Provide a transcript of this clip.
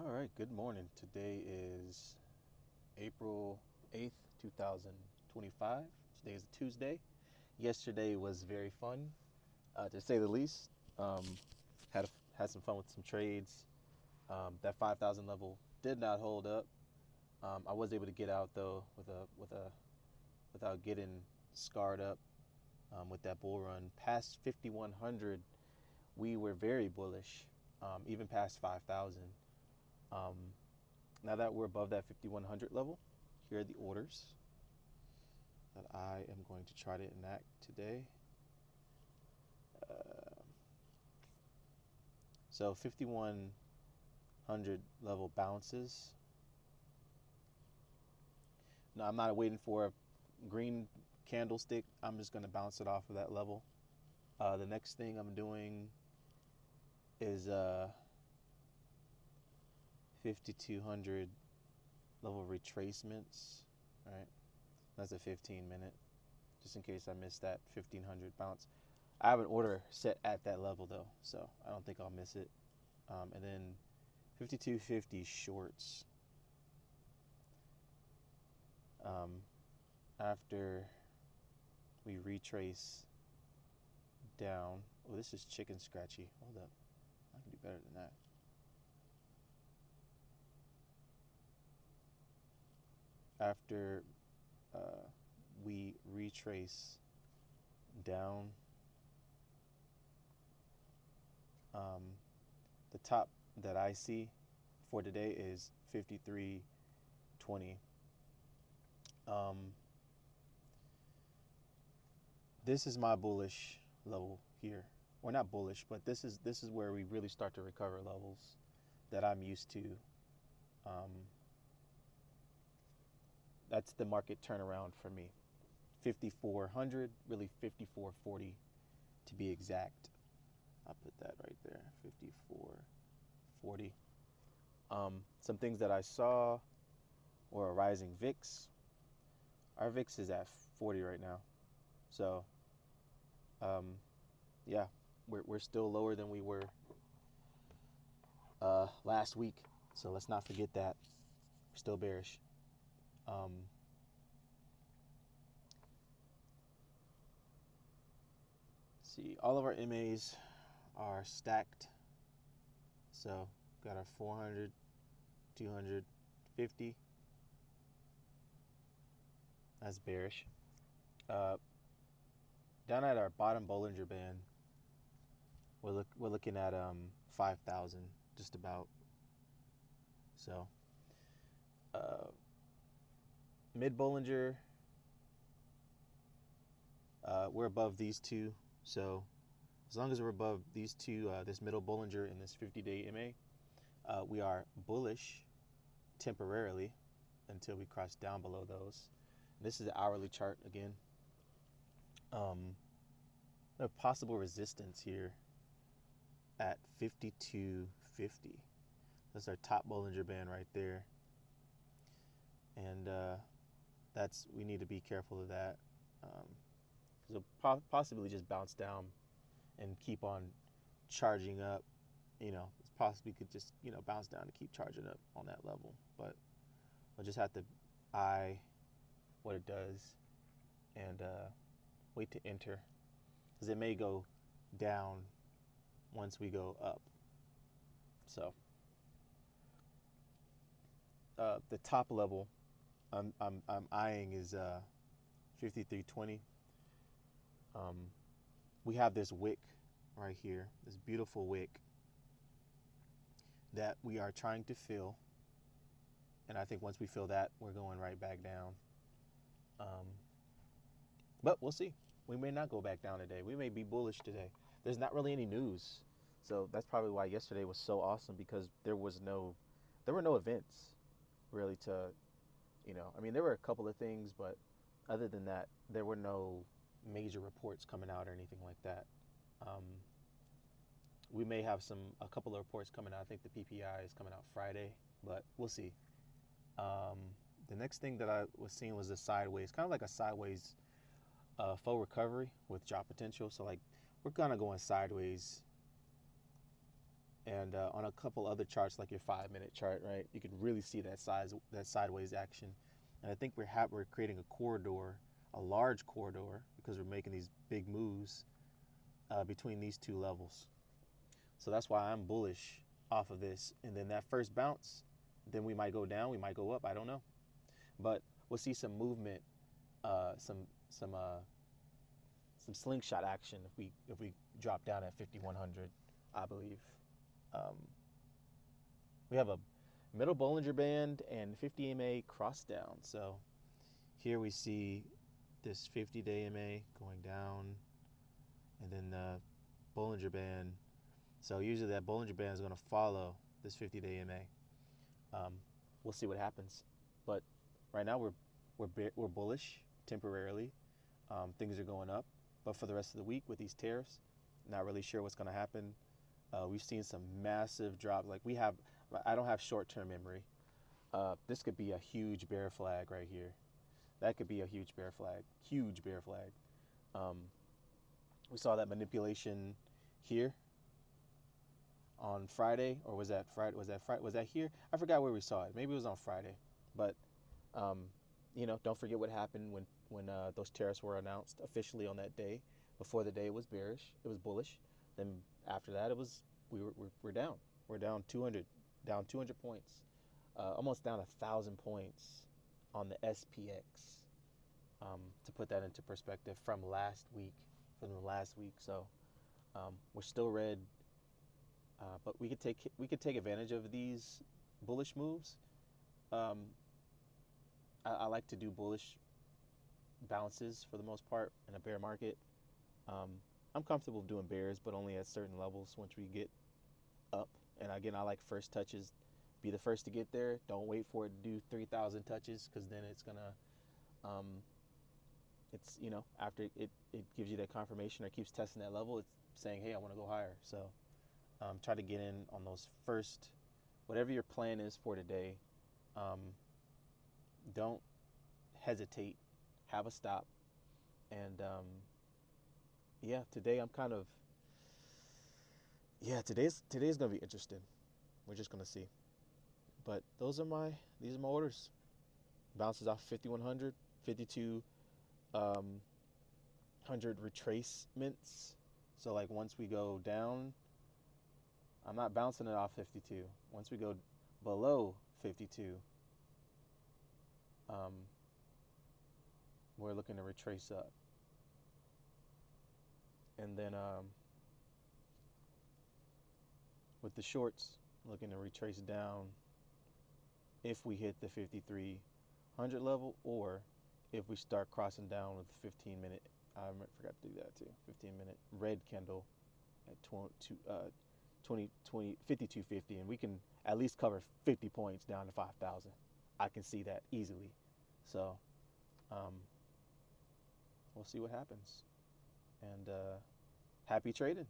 All right, good morning. Today is April 8th, 2025. Today is a Tuesday. Yesterday was very fun, to say the least. Had some fun with some trades. That 5,000 level did not hold up. I was able to get out though without getting scarred up with that bull run. Past 5,100, we were very bullish, even past 5,000. Um, Now that we're above that 5,100 level, here are the orders that I am going to try to enact today. Uh, so 5,100 level bounces. Now I'm not waiting for a green candlestick. I'm just going to bounce it off of that level. The next thing I'm doing is 5,200 level retracements. All right, that's a 15-minute. Just in case I missed that 1,500 bounce. I have an order set at that level though, so I don't think I'll miss it. And then 5,250 shorts. After we retrace down. Oh, this is chicken scratchy. Hold up. I can do better than that. After we retrace down, the top that I see for today is 53.20. This is my bullish level here. Or not bullish, but this is where we really start to recover levels that I'm used to. That's the market turnaround for me. 5,400, really 5,440 to be exact. I'll put that right there, 5,440. Some things that I saw were a rising VIX. Our VIX is at 40 right now. So, yeah, we're still lower than we were last week. So let's not forget that. We're still bearish. See, all of our MAs are stacked. So got our 400, 250. That's bearish. Down at our bottom Bollinger Band, we're looking at 5,000 just about. So mid Bollinger, we're above these two. So as long as we're above these two, this middle Bollinger and this 50-day MA, we are bullish temporarily until we cross down below those. And this is the hourly chart again. A possible resistance here at 52.50. That's our top Bollinger Band right there. And we need to be careful of that. Because it'll possibly just bounce down and keep on charging up. It possibly could just, bounce down to keep charging up on that level. But we'll just have to eye what it does and wait to enter. Because it may go down once we go up. So the top level I'm eyeing is 53.20. We have this wick right here, this beautiful wick that we are trying to fill. And I think once we fill that, we're going right back down. But we'll see. We may not go back down today. We may be bullish today. There's not really any news. So that's probably why yesterday was so awesome, because there were no events really to, there were a couple of things, but other than that, there were no major reports coming out or anything like that. We may have a couple of reports coming out. I think the PPI is coming out Friday, but we'll see. The next thing that I was seeing was a sideways, kind of like a sideways full recovery with drop potential. So like we're kind of going sideways And on a couple other charts, like your 5-minute chart, right, you can really see that sideways action. And I think we're creating a corridor, a large corridor, because we're making these big moves between these two levels. So that's why I'm bullish off of this. And then that first bounce, then we might go down, we might go up, I don't know. But we'll see some movement, some slingshot action if we drop down at 5,100, I believe. We have a middle Bollinger Band and 50 MA cross down. So here we see this 50-day MA going down, and then the Bollinger Band. So usually that Bollinger Band is going to follow this 50-day MA. We'll see what happens, but right now we're bullish temporarily. Things are going up, but for the rest of the week with these tariffs, not really sure what's going to happen. We've seen some massive drops. Like I don't have short-term memory. This could be a huge bear flag right here. That could be a huge bear flag. Huge bear flag. We saw that manipulation here on Friday, or was that Friday? Was that here? I forgot where we saw it. Maybe it was on Friday. But don't forget what happened when those tariffs were announced officially on that day. Before the day it was bearish. It was bullish. Then after that, we're down. We're down 200 points, almost down 1,000 points on the SPX. To put that into perspective, from the last week. So we're still red, but we could take advantage of these bullish moves. I like to do bullish bounces for the most part in a bear market. I'm comfortable doing bears, but only at certain levels once we get up. And again, I like first touches. Be the first to get there. Don't wait for it to do 3,000 touches, because then it's gonna, after it gives you that confirmation or keeps testing that level, it's saying, hey, I want to go higher. So try to get in on those first, whatever your plan is for today. Don't hesitate. Have a stop. And today I'm kind of, today's gonna be interesting. We're just gonna see. But these are my orders. Bounces off 5,100, 5,200 retracements. So like once we go down, I'm not bouncing it off 52. Once we go below 52, we're looking to retrace up. And then with the shorts, looking to retrace down if we hit the 5,300 level, or if we start crossing down with the 15-minute, I forgot to do that too, 15-minute red candle at 5250, and we can at least cover 50 points down to 5,000. I can see that easily. So we'll see what happens. And happy trading.